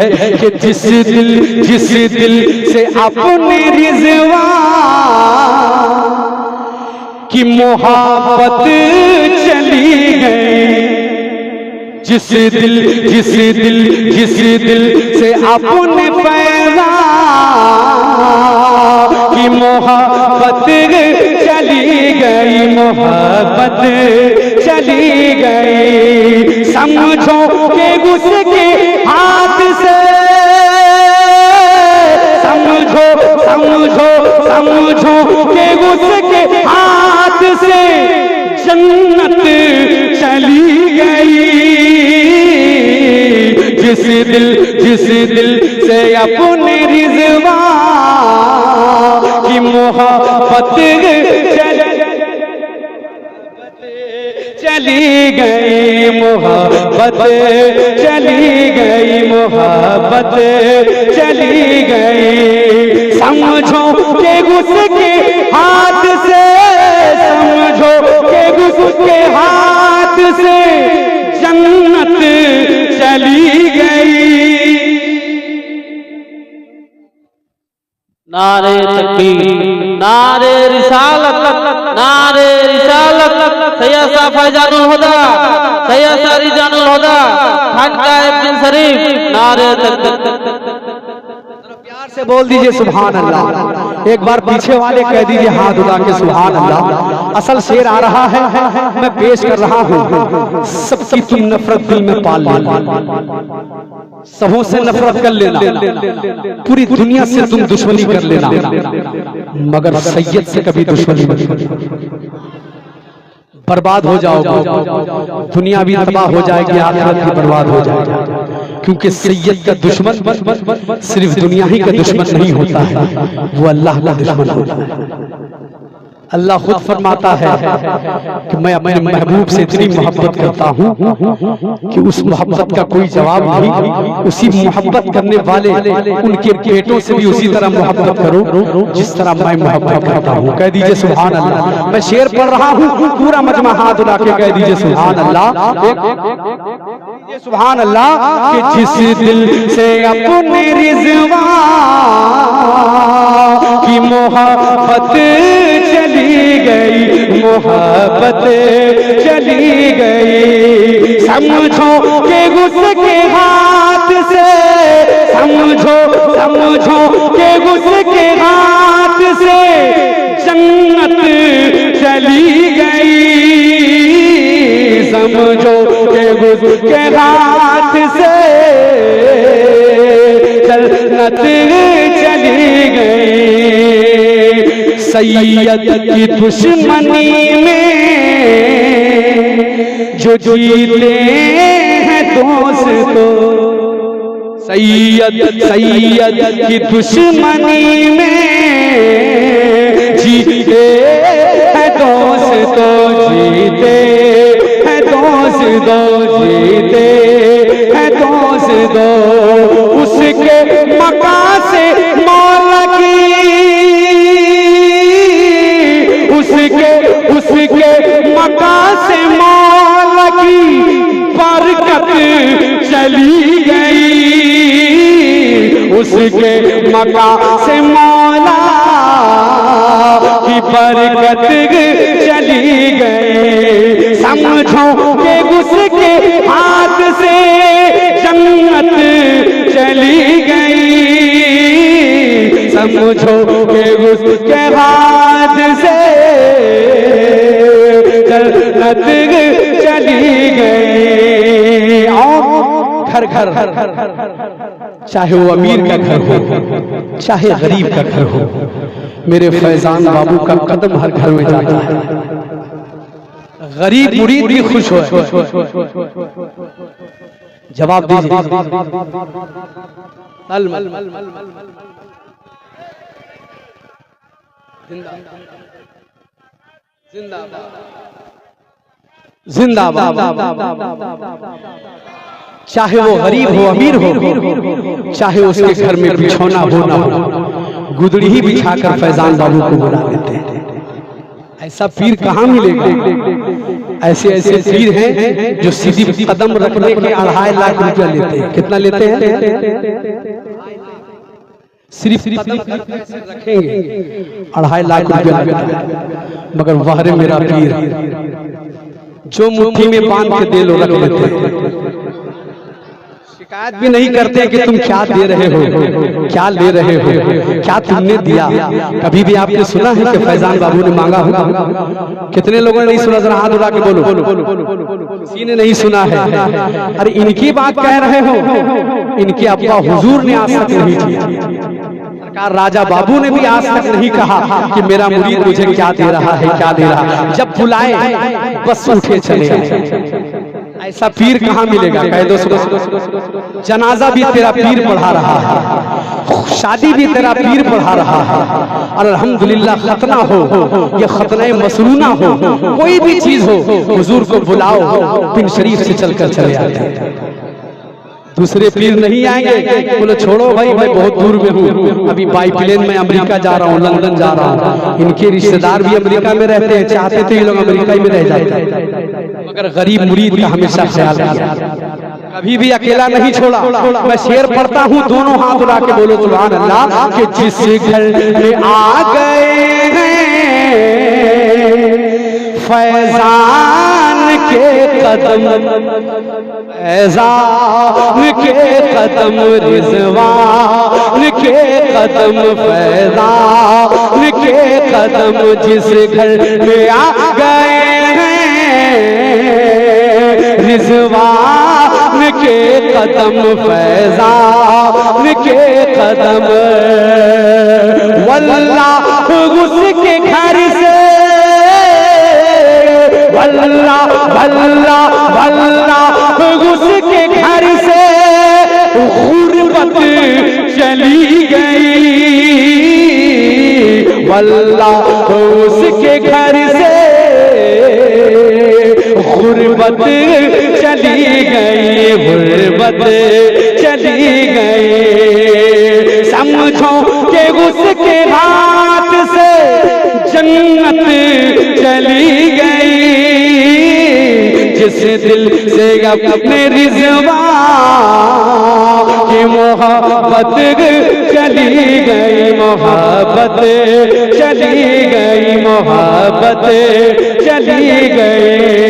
कि जिस दिल से अपने रिज़वा की मोहब्बत चली गई, जिस दिल से अपने पैदा की मोहब्बत चली गई, मोहब्बत चली गई। समझो कि उसके हाथ से, समझो कि उसके हाथ से जन्नत चली गई। जिस दिल से अपने रिज़वा की मोहब्बत चली गई, मोहब्बत चली गई, मोहब्बत चली गई। समझो कि उसके हाथ से, समझो कि उसके हाथ से जन्नत चली गई। नारे तकबीर, नारे रिसालत, नारे रिसालत। सैयद साहब फैजानुल हुदा, सैयद साहब रिजानुल हुदा, खानकाह इब्न शरीफ। नारे तकबीर। प्यार से बोल दीजिए सुभान अल्लाह। एक बार पीछे वाले कह दीजिए हाथ उठा के सुभान अल्लाह। असल शेर आ रहा है, मैं पेश कर रहा हूँ। सबकी तुम नफरत दिल में पाल लेना, सबों से नफरत कर लेना, पूरी दुनिया से तुम दुश्मनी कर लेना, मगर सैयद से कभी दुश्मनी मत करना। बर्बाद हो जाओगे, दुनिया भी तबाह हो जाएगी, आखिरत भी बर्बाद हो जाएगी। क्योंकि सैयद का दुश्मन सिर्फ दुनिया ही का दुश्मन नहीं होता है, वो अल्लाह का दुश्मन होता है। अल्लाह खुद फरमाता है कि मैं अपने महबूब से इतनी मोहब्बत करता हूँ कि उस मोहब्बत का कोई जवाब नहीं। उसी मोहब्बत करने वाले उनके बेटों से भी उसी तरह मोहब्बत करो जिस तरह मैं मोहब्बत करता हूँ। कह दीजिए सुभान अल्लाह। मैं शेर पढ़ रहा हूँ, पूरा मजमा हाथ उठा के कह दीजिए सुभान अल्लाह, सुभान अल्लाह। कि जिस दिल से अपने रिज़वा की मोहब्बत चली गई, मोहब्बत चली गई। समझो कि उसके हाथ से, समझो कि उसके हाथ से जन्नत चली गई। समझो कि उसके हाथ से जन्नत चली गई। सैयद की दुश्मनी में जो जीते हैं दोस्तों, सैयद की दुश्मनी में जीते हैं दोस्तों, जीते हैं दोस्तों, जीते हैं दोस्तों। उसके मकान से मौला की, उसके मकान से मौला की बरकत चली गई। उसके मकान से मौला की बरकत चली गई। समझो कि उसके हाथ से जन्नत चली गई। समझो कि उसके हाथ से जन्नत चली गई। और घर घर, चाहे वो अमीर का घर हो, चाहे गरीब का घर हो, मेरे फैजान बाबू का कदम हर घर में जाता है। गरीब मुरीद भी खुश हो। जवाब दीजिए। जिंदाबाद। चाहे वो गरीब हो अमीर हो, चाहे उसके घर में बिछौना हो ना हो, गुदड़ी ही बिछाकर फैजान बाबू को बुला लेते हैं। ऐसा पीर कहाँ मिलेगा? ऐसे ऐसे पीर हैं जो सीधी कदम रखने के 2.5 लाख रुपया लेते हैं। कितना लेते हैं? सिर्फ कदम रखेंगे 2.5 लाख रुपया लगता है। मगर वहरे मेरा पीर जो मुट्ठी में बांध के दे लो रख लेते हैं। शिकायत भी नहीं करते कि तुम क्या दे रहे हो, क्या ले रहे हो, क्या तुमने दिया। कभी भी आपने सुना है कि फैजान बाबू ने मांगा होगा? कितने लोगों ने नहीं सुना? जरा हाथ उठा के बोलो। किसी ने नहीं सुना है। अरे इनकी बात कह रहे हो, इनके अब्बा हुजूर ने आज तक नहीं किया। सरकार राजा बाबू ने भी आज तक नहीं कहा कि मेरा मुरीद मुझे क्या दे रहा है, क्या दे रहा है। जब बुलाए बस उठे चले। ऐसा पीर कहाँ मिलेगा? कह दो जनाजा भी तेरा पीर पढ़ा रहा है, शादी भी तेरा पीर पढ़ा रहा है, और अल्हम्दुलिल्लाह खतना हो या खतना मसनूना हो, कोई भी चीज हो, हुजूर को बुलाओ, पिन शरीफ से चलकर चले आते हैं। दूसरे पीर नहीं आएंगे। बोलो छोड़ो भाई, मैं बहुत दूर में हूँ, अभी बाई प्लेन में अमेरिका जा रहा हूँ, लंदन जा रहा हूँ। इनके रिश्तेदार भी अमेरिका में रहते हैं, चाहते थे ये लोग अमेरिका में रह जाते, मगर गरीब मुरीद का हमेशा ख्याल किया, कभी भी अकेला नहीं छोड़ा। मैं शेर पढ़ता हूँ, दोनों हाथ उठा के बोलो सुभान अल्लाह। कि जिस घर में आ गए फैजान के कदम, फैजान के कदम, रिजवान के कदम, फैजान के कदम, जिस घर में आ गए रिजवान के कदम, फैजान के कदम, वल्लाह उसके घर से, वल्लाह वल्लाह वल्लाह उसके घर से गुर्बत चली गई, वल्लाह उसके घर से गुर्बत चली गई, गुर्बत चली गई। समझो कि उसके हाथ से जन्नत चली गई, जिस दिल से अपने रिज़वा की मोहब्बत चली गई, मोहब्बत चली गई, मोहब्बत चली गई।